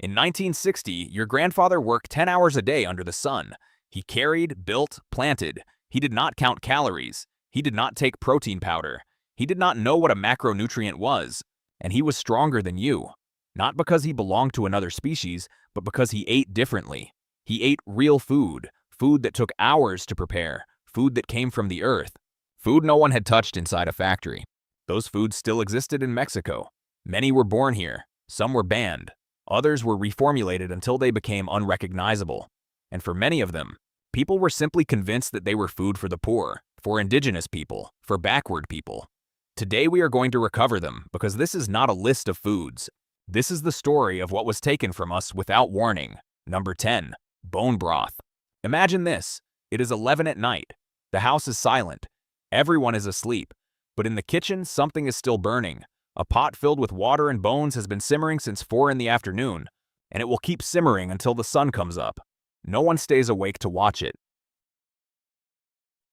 In 1960, your grandfather worked 10 hours a day under the sun. He carried, built, planted. He did not count calories. He did not take protein powder. He did not know what a macronutrient was. And he was stronger than you. Not because he belonged to another species, but because he ate differently. He ate real food, food that took hours to prepare, food that came from the earth, food no one had touched inside a factory. Those foods still existed in Mexico. Many were born here. Some were banned. Others were reformulated until they became unrecognizable. And for many of them, people were simply convinced that they were food for the poor, for indigenous people, for backward people. Today we are going to recover them because this is not a list of foods. This is the story of what was taken from us without warning. Number 10. Bone broth. Imagine this. It is 11 at night. The house is silent. Everyone is asleep. But in the kitchen, something is still burning. A pot filled with water and bones has been simmering since 4 in the afternoon, and it will keep simmering until the sun comes up. No one stays awake to watch it.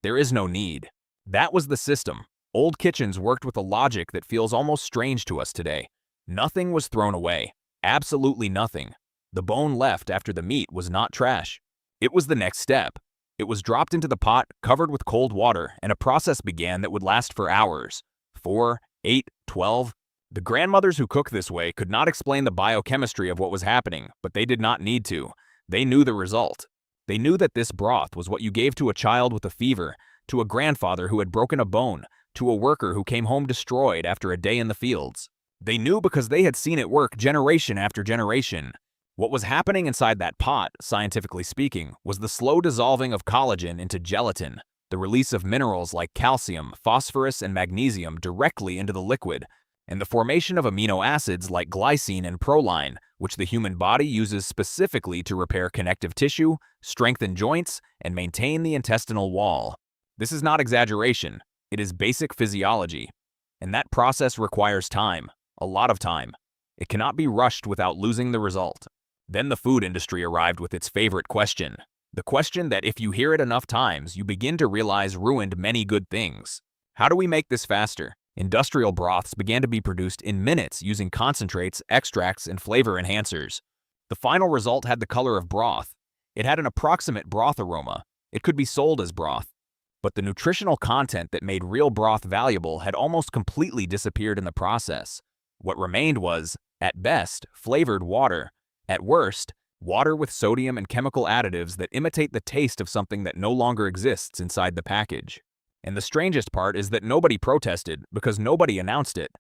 There is no need. That was the system. Old kitchens worked with a logic that feels almost strange to us today. Nothing was thrown away. Absolutely nothing. The bone left after the meat was not trash. It was the next step. It was dropped into the pot, covered with cold water, and a process began that would last for hours. 4, 8, 12. The grandmothers who cooked this way could not explain the biochemistry of what was happening, but they did not need to. They knew the result. They knew that this broth was what you gave to a child with a fever, to a grandfather who had broken a bone, to a worker who came home destroyed after a day in the fields. They knew because they had seen it work generation after generation. What was happening inside that pot, scientifically speaking, was the slow dissolving of collagen into gelatin, the release of minerals like calcium, phosphorus, and magnesium directly into the liquid, and the formation of amino acids like glycine and proline, which the human body uses specifically to repair connective tissue, strengthen joints, and maintain the intestinal wall. This is not exaggeration. It is basic physiology. And that process requires time, a lot of time. It cannot be rushed without losing the result. Then the food industry arrived with its favorite question. The question that if you hear it enough times, you begin to realize ruined many good things. How do we make this faster? Industrial broths began to be produced in minutes using concentrates, extracts, and flavor enhancers. The final result had the color of broth. It had an approximate broth aroma. It could be sold as broth. But the nutritional content that made real broth valuable had almost completely disappeared in the process. What remained was, at best, flavored water. At worst, water with sodium and chemical additives that imitate the taste of something that no longer exists inside the package. And the strangest part is that nobody protested because nobody announced it.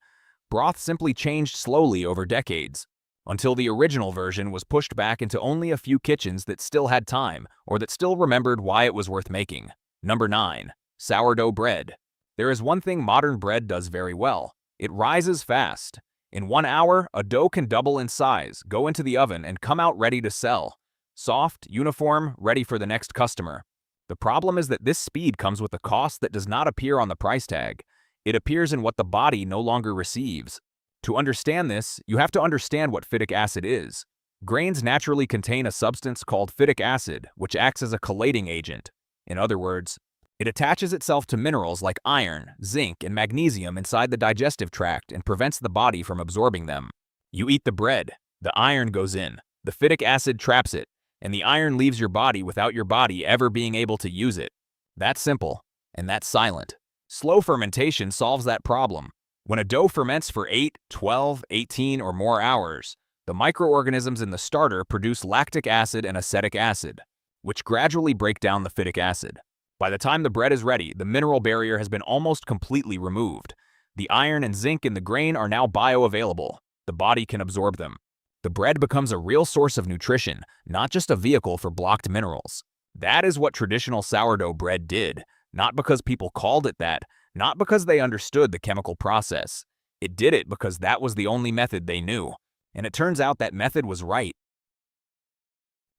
Broth simply changed slowly over decades, until the original version was pushed back into only a few kitchens that still had time or that still remembered why it was worth making. Number 9. Sourdough bread. There is one thing modern bread does very well. It rises fast. In 1 hour, a dough can double in size, go into the oven, and come out ready to sell. Soft, uniform, ready for the next customer. The problem is that this speed comes with a cost that does not appear on the price tag. It appears in what the body no longer receives. To understand this, you have to understand what phytic acid is. Grains naturally contain a substance called phytic acid, which acts as a chelating agent. In other words, it attaches itself to minerals like iron, zinc, and magnesium inside the digestive tract and prevents the body from absorbing them. You eat the bread, the iron goes in, the phytic acid traps it, and the iron leaves your body without your body ever being able to use it. That's simple, and that's silent. Slow fermentation solves that problem. When a dough ferments for 8, 12, 18, or more hours, the microorganisms in the starter produce lactic acid and acetic acid, which gradually break down the phytic acid. By the time the bread is ready, the mineral barrier has been almost completely removed. The iron and zinc in the grain are now bioavailable. The body can absorb them. The bread becomes a real source of nutrition, not just a vehicle for blocked minerals. That is what traditional sourdough bread did, not because people called it that, not because they understood the chemical process. It did it because that was the only method they knew. And it turns out that method was right.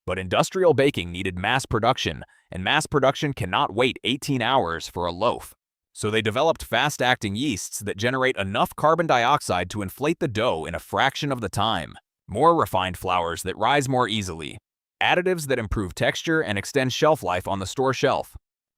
But industrial baking needed mass production, and mass production cannot wait 18 hours for a loaf. So they developed fast-acting yeasts that generate enough carbon dioxide to inflate the dough in a fraction of the time. More refined flours that rise more easily. Additives that improve texture and extend shelf life on the store shelf.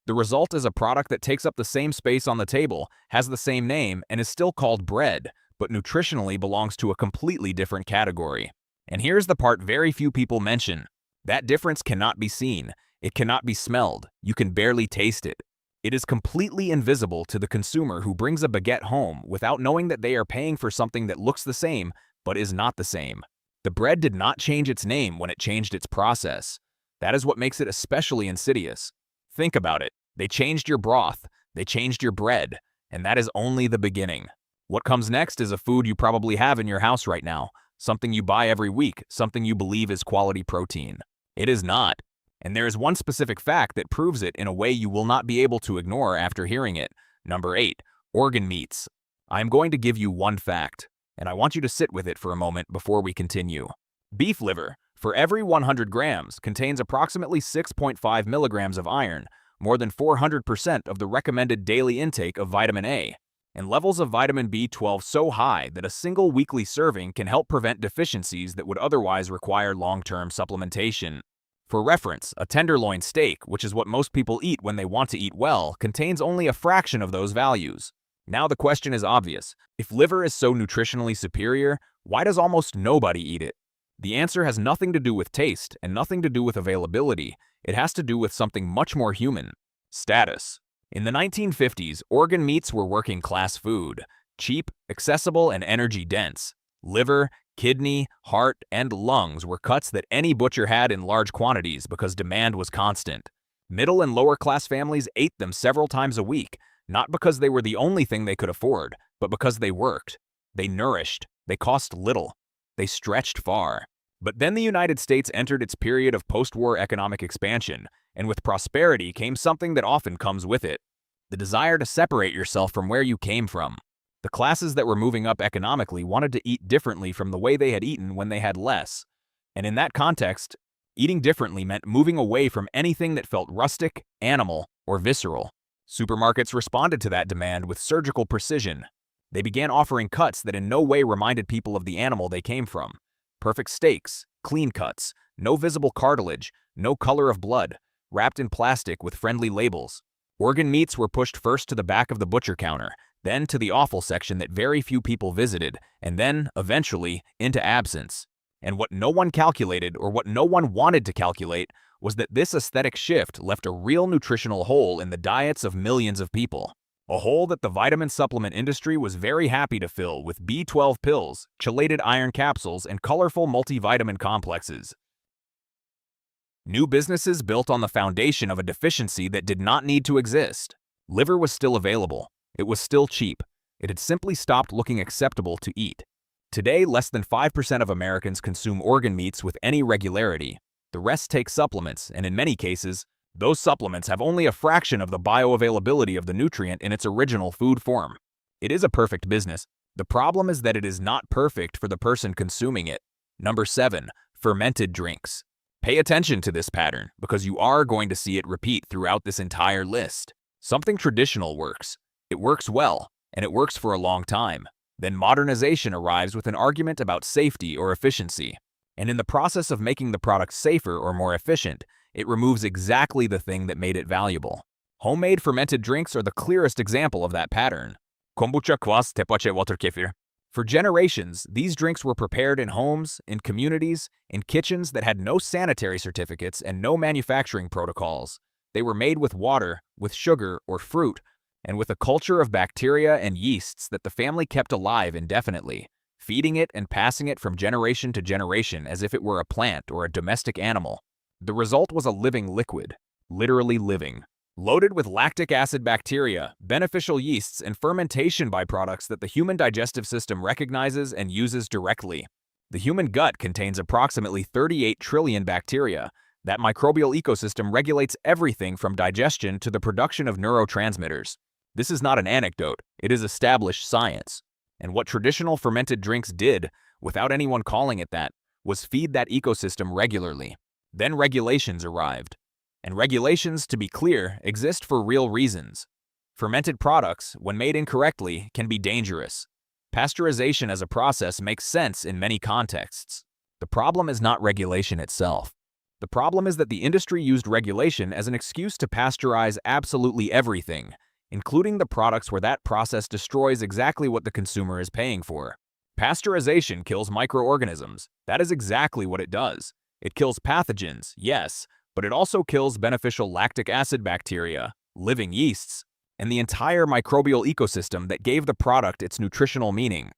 The result is a product that takes up the same space on the table, has the same name, and is still called bread, but nutritionally belongs to a completely different category. And here's the part very few people mention. That difference cannot be seen. It cannot be smelled. You can barely taste it. It is completely invisible to the consumer who brings a baguette home without knowing that they are paying for something that looks the same but is not the same. The bread did not change its name when it changed its process. That is what makes it especially insidious. Think about it. They changed your broth, they changed your bread, and that is only the beginning. What comes next is a food you probably have in your house right now, something you buy every week, something you believe is quality protein. It is not. And there is one specific fact that proves it in a way you will not be able to ignore after hearing it. Number 8. Organ meats. I am going to give you one fact, and I want you to sit with it for a moment before we continue. Beef liver, for every 100 grams, contains approximately 6.5 milligrams of iron, more than 400% of the recommended daily intake of vitamin A, and levels of vitamin B12 so high that a single weekly serving can help prevent deficiencies that would otherwise require long-term supplementation. For reference, a tenderloin steak, which is what most people eat when they want to eat well, contains only a fraction of those values. Now the question is obvious. If liver is so nutritionally superior, why does almost nobody eat it? The answer has nothing to do with taste and nothing to do with availability. It has to do with something much more human: status. In the 1950s, organ meats were working-class food, cheap, accessible, and energy-dense. Liver, kidney, heart, and lungs were cuts that any butcher had in large quantities because demand was constant. Middle and lower-class families ate them several times a week, not because they were the only thing they could afford, but because they worked. They nourished. They cost little. They stretched far. But then the United States entered its period of post-war economic expansion, and with prosperity came something that often comes with it: the desire to separate yourself from where you came from. The classes that were moving up economically wanted to eat differently from the way they had eaten when they had less. And in that context, eating differently meant moving away from anything that felt rustic, animal, or visceral. Supermarkets responded to that demand with surgical precision. They began offering cuts that in no way reminded people of the animal they came from. Perfect steaks, clean cuts, no visible cartilage, no color of blood, wrapped in plastic with friendly labels. Organ meats were pushed first to the back of the butcher counter, then to the offal section that very few people visited, and then, eventually, into absence. And what no one calculated, or what no one wanted to calculate, was that this aesthetic shift left a real nutritional hole in the diets of millions of people. A hole that the vitamin supplement industry was very happy to fill with B12 pills, chelated iron capsules, and colorful multivitamin complexes. New businesses built on the foundation of a deficiency that did not need to exist. Liver was still available. It was still cheap. It had simply stopped looking acceptable to eat. Today, less than 5% of Americans consume organ meats with any regularity. The rest take supplements, and in many cases, those supplements have only a fraction of the bioavailability of the nutrient in its original food form. It is a perfect business. The problem is that it is not perfect for the person consuming it. Number 7. Fermented drinks. Pay attention to this pattern, because you are going to see it repeat throughout this entire list. Something traditional works. It works well, and it works for a long time. Then modernization arrives with an argument about safety or efficiency. And in the process of making the product safer or more efficient, it removes exactly the thing that made it valuable. Homemade fermented drinks are the clearest example of that pattern. Kombucha, kvass, tepache, water kefir. For generations, these drinks were prepared in homes, in communities, in kitchens that had no sanitary certificates and no manufacturing protocols. They were made with water, with sugar or fruit, and with a culture of bacteria and yeasts that the family kept alive indefinitely, feeding it and passing it from generation to generation as if it were a plant or a domestic animal. The result was a living liquid, literally living, loaded with lactic acid bacteria, beneficial yeasts, and fermentation byproducts that the human digestive system recognizes and uses directly. The human gut contains approximately 38 trillion bacteria. That microbial ecosystem regulates everything from digestion to the production of neurotransmitters. This is not an anecdote, it is established science. And what traditional fermented drinks did, without anyone calling it that, was feed that ecosystem regularly. Then regulations arrived. And regulations, to be clear, exist for real reasons. Fermented products, when made incorrectly, can be dangerous. Pasteurization as a process makes sense in many contexts. The problem is not regulation itself. The problem is that the industry used regulation as an excuse to pasteurize absolutely everything, including the products where that process destroys exactly what the consumer is paying for. Pasteurization kills microorganisms. That is exactly what it does. It kills pathogens, yes, but it also kills beneficial lactic acid bacteria, living yeasts, and the entire microbial ecosystem that gave the product its nutritional meaning.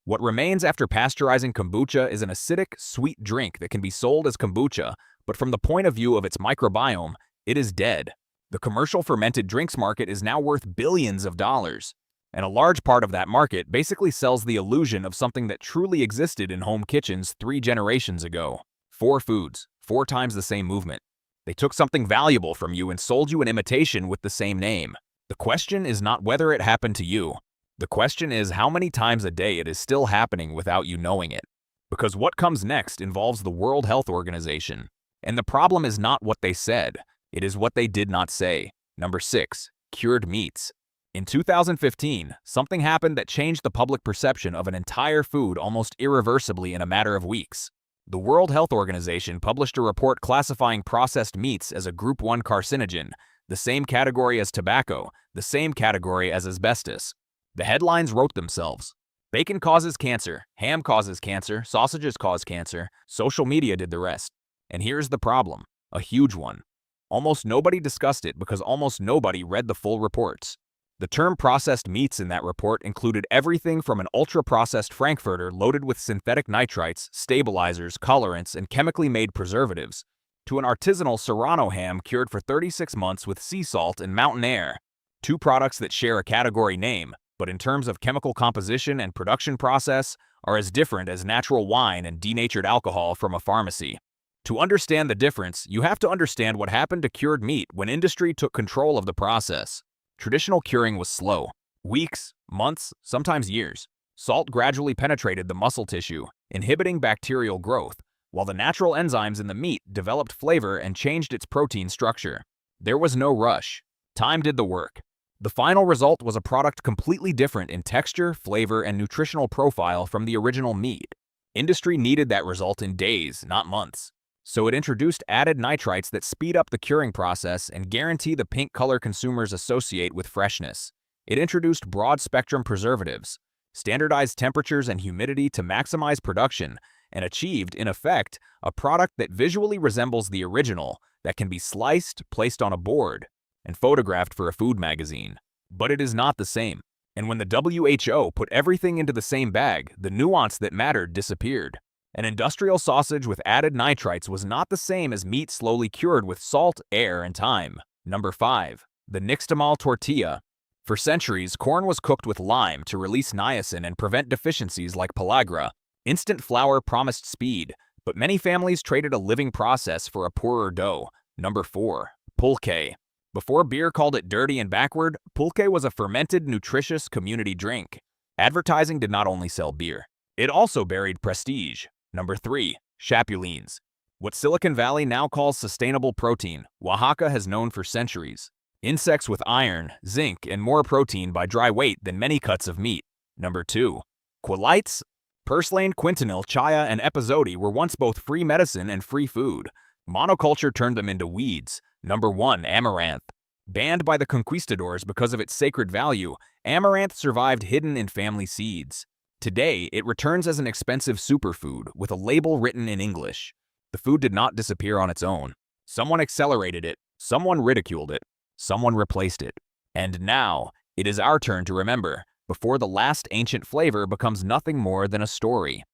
What remains after pasteurizing kombucha is an acidic, sweet drink that can be sold as kombucha, but from the point of view of its microbiome, it is dead. The commercial fermented drinks market is now worth billions of dollars, and a large part of that market basically sells the illusion of something that truly existed in home kitchens 3 generations ago. 4 foods, 4 times the same movement. They took something valuable from you and sold you an imitation with the same name. The question is not whether it happened to you. The question is how many times a day it is still happening without you knowing it. Because what comes next involves the World Health Organization. And the problem is not what they said, it is what they did not say. Number 6. Cured meats. In 2015, something happened that changed the public perception of an entire food almost irreversibly in a matter of weeks. The World Health Organization published a report classifying processed meats as a Group 1 carcinogen, the same category as tobacco, the same category as asbestos. The headlines wrote themselves. Bacon causes cancer, ham causes cancer, sausages cause cancer, social media did the rest. And here's the problem, a huge one. Almost nobody discussed it because almost nobody read the full reports. The term processed meats in that report included everything from an ultra-processed frankfurter loaded with synthetic nitrites, stabilizers, colorants, and chemically made preservatives, to an artisanal Serrano ham cured for 36 months with sea salt and mountain air. 2 products that share a category name, but in terms of chemical composition and production process, are as different as natural wine and denatured alcohol from a pharmacy. To understand the difference, you have to understand what happened to cured meat when industry took control of the process. Traditional curing was slow. Weeks, months, sometimes years. Salt gradually penetrated the muscle tissue, inhibiting bacterial growth, while the natural enzymes in the meat developed flavor and changed its protein structure. There was no rush. Time did the work. The final result was a product completely different in texture, flavor, and nutritional profile from the original meat. Industry needed that result in days, not months. So it introduced added nitrites that speed up the curing process and guarantee the pink color consumers associate with freshness. It introduced broad-spectrum preservatives, standardized temperatures and humidity to maximize production, and achieved, in effect, a product that visually resembles the original, that can be sliced, placed on a board, and photographed for a food magazine. But it is not the same. And when the WHO put everything into the same bag, the nuance that mattered disappeared. An industrial sausage with added nitrites was not the same as meat slowly cured with salt, air, and time. Number 5. The nixtamal tortilla. For centuries, corn was cooked with lime to release niacin and prevent deficiencies like pellagra. Instant flour promised speed, but many families traded a living process for a poorer dough. Number 4. Pulque. Before beer called it dirty and backward, pulque was a fermented, nutritious community drink. Advertising did not only sell beer. It also buried prestige. Number 3. Chapulines. What Silicon Valley now calls sustainable protein, Oaxaca has known for centuries. Insects with iron, zinc, and more protein by dry weight than many cuts of meat. Number 2. Quilites. Purslane, quintonil, chaya, and epizode were once both free medicine and free food. Monoculture turned them into weeds. Number 1. Amaranth. Banned by the conquistadors because of its sacred value, amaranth survived hidden in family seeds. Today, it returns as an expensive superfood with a label written in English. The food did not disappear on its own. Someone accelerated it, someone ridiculed it, someone replaced it. And now, it is our turn to remember, before the last ancient flavor becomes nothing more than a story.